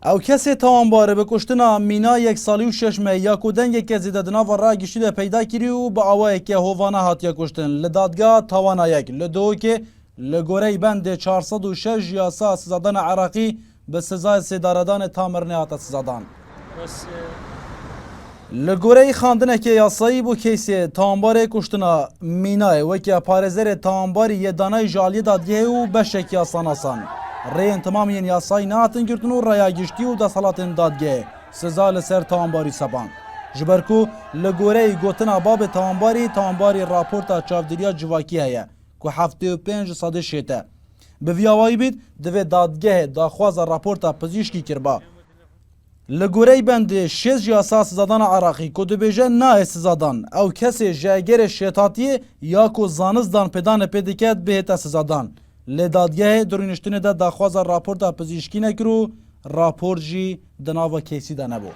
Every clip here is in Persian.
او کسی تاوانباره به کشتنا مینا یک سالی و 6 مه یا کودنگ که زیده دناو را گشتی ده پیدا کری و با اوای که هوانه هاتیا کشتن لدادگاه تاوانا یک لدو که لگوره بند 406 یاسا سزادان عراقی به سزای سیداردان تامرنه هات سزادان لگوره خاندنه که یاسایی بو کیسی تاوانباره کشتنا مینای و که پارزر تاوانباری یه دانای جالی دادگه و بشک یاسان آسان رین تمامین یاسای نهاتن گرتن و ریا گشتی و دستالاتن دادگه سزا لسر تاوانباری سبان جبرکو لگوره گوتنا باب تاوانباری راپورتا چاودریا جواکی هیا که 75 ساده شیطه به ویاوایی بید دوی دادگه داخواز راپورتا پزیشکی کربا لگوره بند 6 یاسا سزادان عراقی که دو بیجه نه سزادان او کسی جاگر شیطاتی یا که زانزدان پیدان پیدکت بهت سزادان لدادگه درونشتونه ده داخواز راپورتا پزیشکی نکرو راپور جی دناوا کیسی ده نبو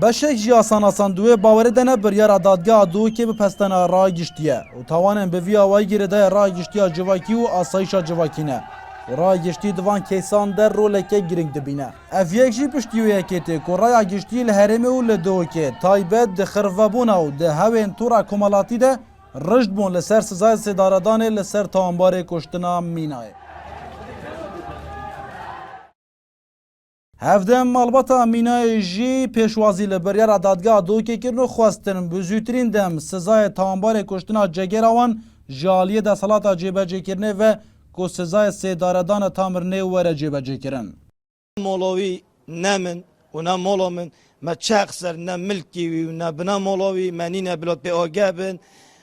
بشک جی آسان دوی باوری دنه بریار دادگاه دو که به پستنا رای گشتیه و توانن به وی آوائی گیره ده رای گشتیا جواکی و آسایشا جواکی نه و رای گشتی دوان کیسان در رو لکه گرنگ دبینه اف یک جی پشتیو یکیتی که رای گشتی لحرمه و لدو که تایبت ده خرفبونه و ده هوین تورا کمالاتی ده رشد بون لسر سزای سیداردان لسر تاوانبار کشتنا مینای هفده مالباتا مینای جی پیشوازی لبریار دادگاه دو که کرنو خواستن بزرگترین دم سزای تاوانبار کشتنا جگراوان جالی دستالات جیبجی کرنه و که سزای سیداردان تامرنه وره جیبجی کرن مولوی نمن و نه مولا من ما شخصر نه ملکی و نه بنا مولوی منی نه بلاد به آگابن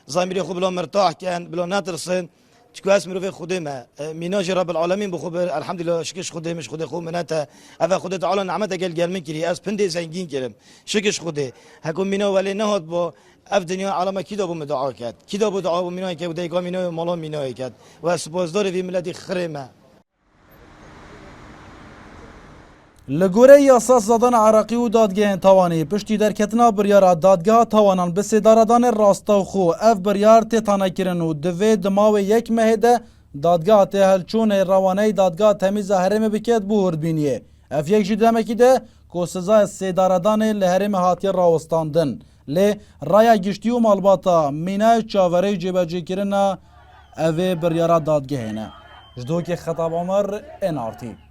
زميري خو بلا مرتاح كان بلا ناترسن تكو اسمي في خدمه ميناج رب العالمين بخبر الحمد لله شكش خدي مش خدي خو مناتا افا خدي تعالى نعمتها قال من كري اس بندي زنگين كرم شكش خدي هكون مينا ولي نهض با اف دنيا علامه كده بمدعا كات كده بدعا بمينا كي بدي قام مينا مالا مينا كات واسبوزدار في ملادي خرمه لگوره یاسا زدان عراقی و دادگاه توانی پشتی در کتنا بریار دادگاه توانان به سیداردان راستا خو اف بریار تیتانه کرن و دوی دماو یک مهده دادگاه تهلچون روانه دادگاه تمیز حرم بکت بورد بینیه اف یک جدامه که ده که سزای سیداردان لحرم هاتی راوستاندن لی رایا گشتی و مالباتا مینای چاوره جیبجی کرن اوه بریار دادگاه نه جدو که خطاب عمر NRT